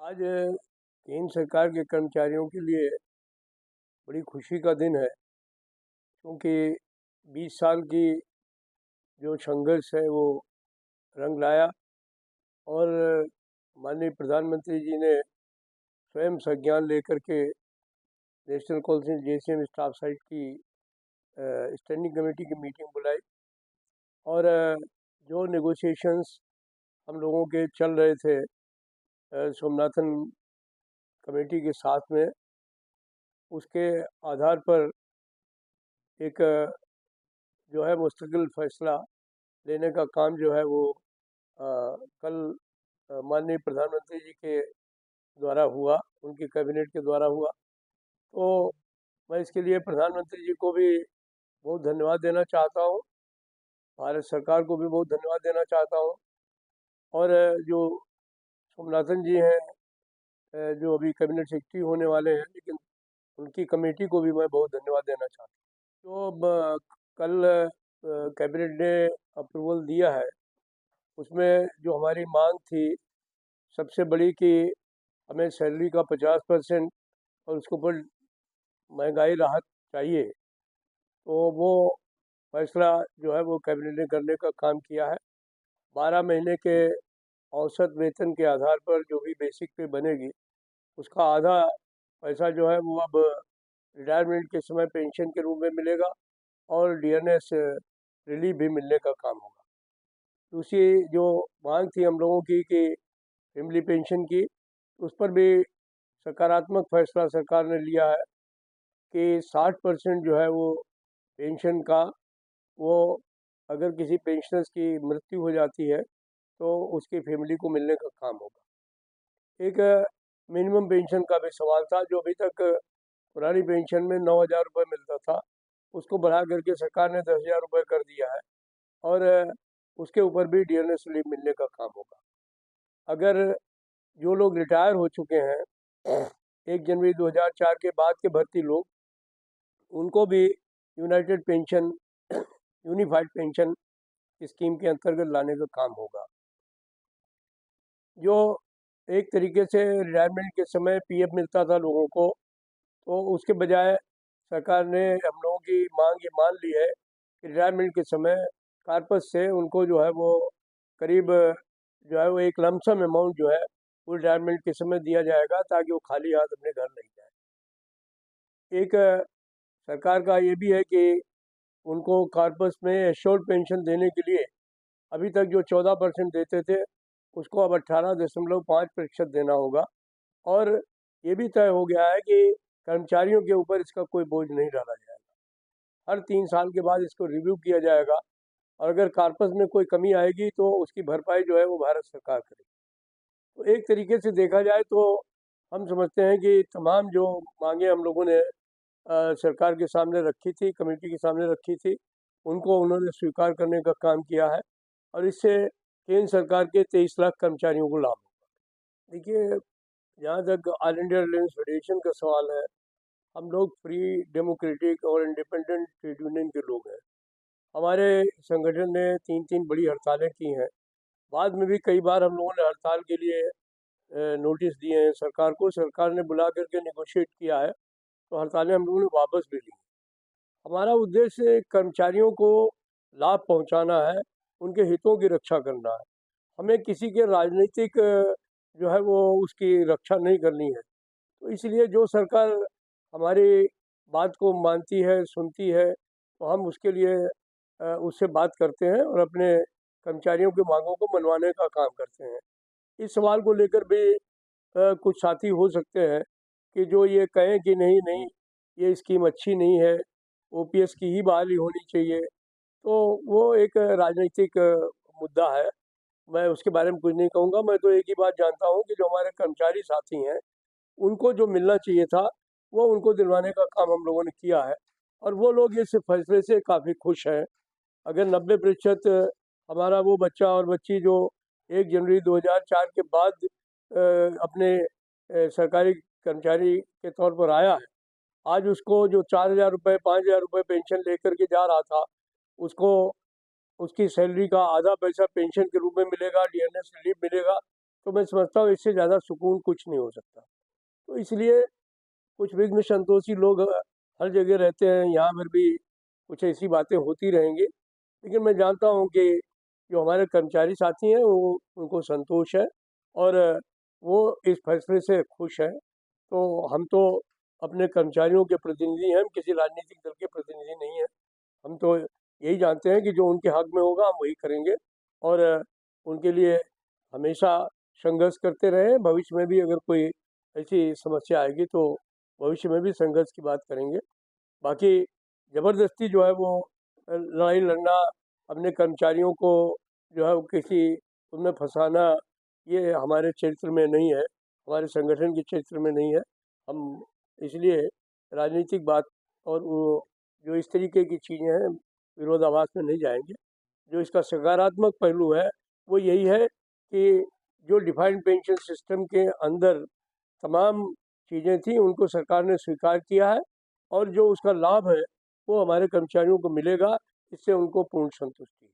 आज केंद्र सरकार के कर्मचारियों के लिए बड़ी खुशी का दिन है, क्योंकि 20 साल की जो संघर्ष है वो रंग लाया और माननीय प्रधानमंत्री जी ने स्वयं संज्ञान लेकर के national council JCM staff site की स्टैंडिंग कमेटी की मीटिंग बुलाई और जो नेगोशिएशंस हम लोगों के चल रहे थे सोमनाथन कमेटी के साथ में, उसके आधार पर एक जो है मुस्तकिल फैसला लेने का काम जो है वो कल माननीय प्रधानमंत्री जी के द्वारा हुआ, उनकी कैबिनेट के द्वारा हुआ। तो मैं इसके लिए प्रधानमंत्री जी को भी बहुत धन्यवाद देना चाहता हूँ, भारत सरकार को भी बहुत धन्यवाद देना चाहता हूँ और जो सोमनाथन जी हैं जो अभी कैबिनेट सेक्रेटरी होने वाले हैं, लेकिन उनकी कमेटी को भी मैं बहुत धन्यवाद देना चाहता हूँ। तो कल कैबिनेट ने अप्रूवल दिया है, उसमें जो हमारी मांग थी सबसे बड़ी कि हमें सैलरी का 50% और उसके ऊपर महंगाई राहत चाहिए, तो वो फैसला जो है वो कैबिनेट ने करने का काम किया है। 12 महीने के औसत वेतन के आधार पर जो भी बेसिक पे बनेगी, उसका आधा पैसा जो है वो अब रिटायरमेंट के समय पेंशन के रूप में मिलेगा और डीएनएस रिलीफ भी मिलने का काम होगा। दूसरी जो मांग थी हम लोगों की कि फैमिली पेंशन की, उस पर भी सकारात्मक फैसला सरकार ने लिया है कि 60% जो है वो पेंशन का, वो अगर किसी पेंशनर्स की मृत्यु हो जाती है तो उसकी फैमिली को मिलने का काम होगा। एक मिनिमम पेंशन का भी सवाल था, जो अभी तक पुरानी पेंशन में 9,000 रुपये मिलता था, उसको बढ़ा करके सरकार ने 10,000 रुपये कर दिया है और उसके ऊपर भी डीएनएस रिलीफ मिलने का काम होगा। अगर जो लोग रिटायर हो चुके हैं 1 जनवरी 2004 के बाद के भर्ती लोग, उनको भी United pension unified pension scheme के अंतर्गत लाने का काम होगा। जो एक तरीके से रिटायरमेंट के समय पीएफ मिलता था लोगों को, तो उसके बजाय सरकार ने हम लोगों की मांग ये मान ली है कि रिटायरमेंट के समय कार्पस से उनको जो है वो करीब जो है वो एक लमसम अमाउंट जो है वो रिटायरमेंट के समय दिया जाएगा, ताकि वो खाली हाथ अपने घर नहीं जाए। एक सरकार का ये भी है कि उनको कार्पस में एश्योर्ड पेंशन देने के लिए अभी तक जो 14% देते थे, उसको अब 18.5% देना होगा और ये भी तय हो गया है कि कर्मचारियों के ऊपर इसका कोई बोझ नहीं डाला जाएगा। हर 3 साल के बाद इसको रिव्यू किया जाएगा और अगर कार्पस में कोई कमी आएगी तो उसकी भरपाई जो है वो भारत सरकार करेगी। तो एक तरीके से देखा जाए तो हम समझते हैं कि तमाम जो मांगे हम लोगों ने सरकार के सामने रखी थी, कमेटी के सामने रखी थी, उनको उन्होंने स्वीकार करने का काम किया है और इससे केंद्र सरकार के 23 लाख कर्मचारियों को लाभ होगा। देखिए, जहाँ तक ऑल इंडिया रिलायंस फेडरेशन का सवाल है, हम लोग फ्री, डेमोक्रेटिक और इंडिपेंडेंट ट्रेड यूनियन के लोग हैं। हमारे संगठन ने 3 बड़ी हड़तालें की हैं। बाद में भी कई बार हम लोगों ने हड़ताल के लिए नोटिस दिए हैं सरकार को, सरकार ने बुला करके नेगोशिएट किया है, तो हड़तालें हम लोगों ने वापस भी ली। हमारा उद्देश्य कर्मचारियों को लाभ पहुंचाना है, उनके हितों की रक्षा करना है। हमें किसी के राजनीतिक जो है वो उसकी रक्षा नहीं करनी है। तो इसलिए जो सरकार हमारी बात को मानती है, सुनती है, तो हम उसके लिए उससे बात करते हैं और अपने कर्मचारियों की मांगों को मनवाने का काम करते हैं। इस सवाल को लेकर भी कुछ साथी हो सकते हैं कि जो ये कहें कि नहीं नहीं, ये स्कीम अच्छी नहीं है, ओपीएस की ही बहाली होनी चाहिए, तो वो एक राजनीतिक मुद्दा है। मैं उसके बारे में कुछ नहीं कहूँगा। मैं तो एक ही बात जानता हूँ कि जो हमारे कर्मचारी साथी हैं, उनको जो मिलना चाहिए था वो उनको दिलवाने का काम हम लोगों ने किया है और वो लोग इस फैसले से काफ़ी खुश हैं। अगर 90% हमारा वो बच्चा और बच्ची जो 1 जनवरी 2004 के बाद अपने सरकारी कर्मचारी के तौर पर आया है, आज उसको जो 4,000 रुपये 5,000 रुपये पेंशन लेकर के जा रहा था, उसको उसकी सैलरी का आधा पैसा पेंशन के रूप में मिलेगा, डीएनएस रिलीफ मिलेगा, तो मैं समझता हूँ इससे ज़्यादा सुकून कुछ नहीं हो सकता। तो इसलिए कुछ विघ्न संतोषी लोग हर जगह रहते हैं, यहाँ पर भी कुछ ऐसी बातें होती रहेंगी, लेकिन मैं जानता हूँ कि जो हमारे कर्मचारी साथी हैं वो उनको संतोष है और वो इस फैसले से खुश हैं। तो हम तो अपने कर्मचारियों के प्रतिनिधि हैं, हम किसी राजनीतिक दल के प्रतिनिधि नहीं हैं। हम तो यही जानते हैं कि जो उनके हक में होगा हम वही करेंगे और उनके लिए हमेशा संघर्ष करते रहे। भविष्य में भी अगर कोई ऐसी समस्या आएगी तो भविष्य में भी संघर्ष की बात करेंगे। बाकी ज़बरदस्ती जो है वो लड़ाई लड़ना, अपने कर्मचारियों को जो है वो किसी उनमें फंसाना, ये हमारे क्षेत्र में नहीं है, हमारे संगठन के क्षेत्र में नहीं है। हम इसलिए राजनीतिक बात और वो जो इस तरीके की चीज़ें हैं विरोधाभास में नहीं जाएंगे। जो इसका सकारात्मक पहलू है वो यही है कि जो डिफाइंड पेंशन सिस्टम के अंदर तमाम चीज़ें थी उनको सरकार ने स्वीकार किया है और जो उसका लाभ है वो हमारे कर्मचारियों को मिलेगा, इससे उनको पूर्ण संतुष्टि है।